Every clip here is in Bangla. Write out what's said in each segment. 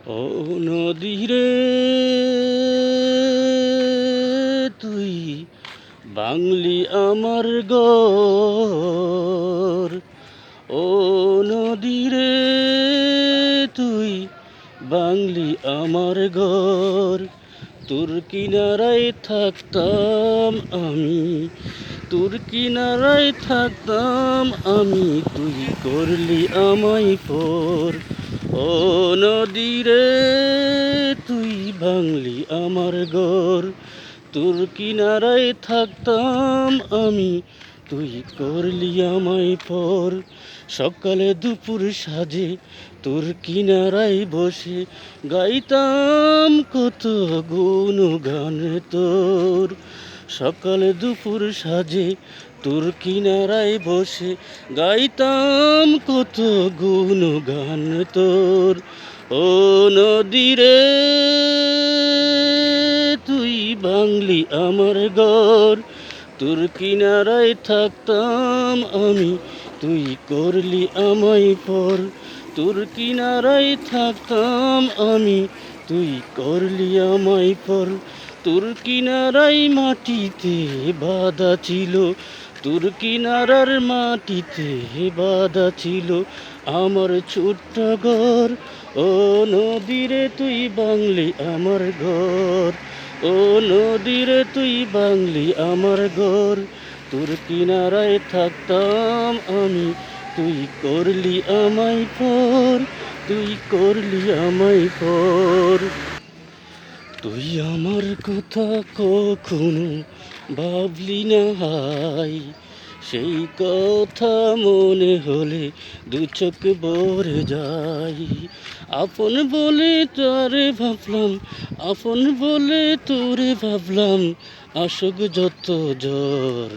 ও নদী রে, তুই বাংলি আমার গর। ও নদী রে, তুই বাংলি আমার গর। তোর কিনারায় থাকতাম আমি, তোর কিনারায় থাকতাম আমি, তুই করলি আমায় পর। ও নদী রে, তুই ভাঙলি আমার ঘর। তোর কিনারায় থাকতাম আমি, তুই করলি আমায় পর। সকালে দুপুর সাজে তোর কিনারায় বসে গাইতাম কত গুণগান তোর। সকালে দুপুর সাজে তোর কিনারায় বসে গাইতাম কত গুণগান তোর। ও নদী রে, তুই ভাঙলি আমার ঘর। তোর কিনারায় থাকতাম আমি, তুই করলি আমায় পর। তোর কিনারায় থাকতাম আমি, তুই করলি আমায় পর। তোর কিনারায় মাটিতে বাঁধা ছিল, তোর কিনারার মাটিতে বাঁধা ছিল আমার ছোট্ট ঘর। ও নদী রে, তুই বাংলি আমার ঘর। ও নদী রে, তুই বাংলি আমার ঘর। তোর কিনারায় থাকতাম আমি, তুই করলি আমায় পর। তুই করলি আমায় পর। তুই আমার কথা কখনো ভাবলি না হাই, সেই কথা মনে হলে দু চোখ ভরে যায়। আপন বলে তোরে ভাবলাম, আপন বলে তোরে ভাবলাম, আসুক যত জ্বর।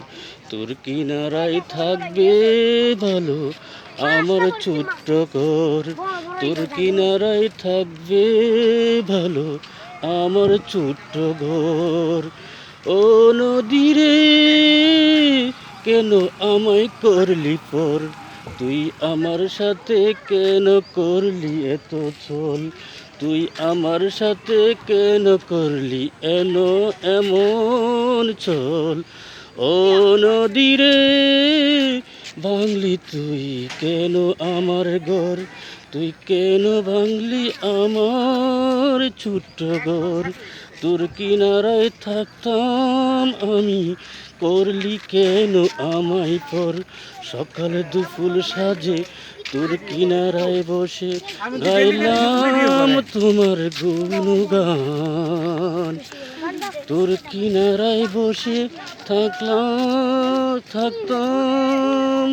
তোর কিনারায় থাকবে ভালো আমার ছোট্ট ঘর। তোর কিনারায় থাকবে ভালো আমার ছোট্ট ঘর। ও নদী রে, কেন আমায় করলি পর? তুই আমার সাথে কেন করলি এত ছল? তুই আমার সাথে কেন করলি এমন ছল? ও নদী রে, ভাঙলি তুই কেন আমার ঘর? তুই কেন ভাঙলি আমার ছোট্ট ঘর? তোর কিনারায় থাকতাম আমি, করলি কেন আমায় পর? সকাল দুপুর সাজে তোর কিনারায় বসে গাইলাম তোমার গুণগান। তোর কিনারায় বসে থাকতাম,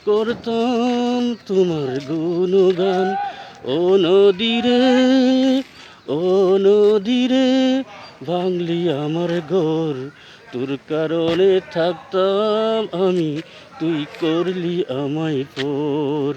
করতাম তোমার গুণগান। ও নদী রে, ও নদী রে, ভাঙলি আমার ঘর। তোর কারণে থাকতাম আমি, তুই করলি আমায় পর।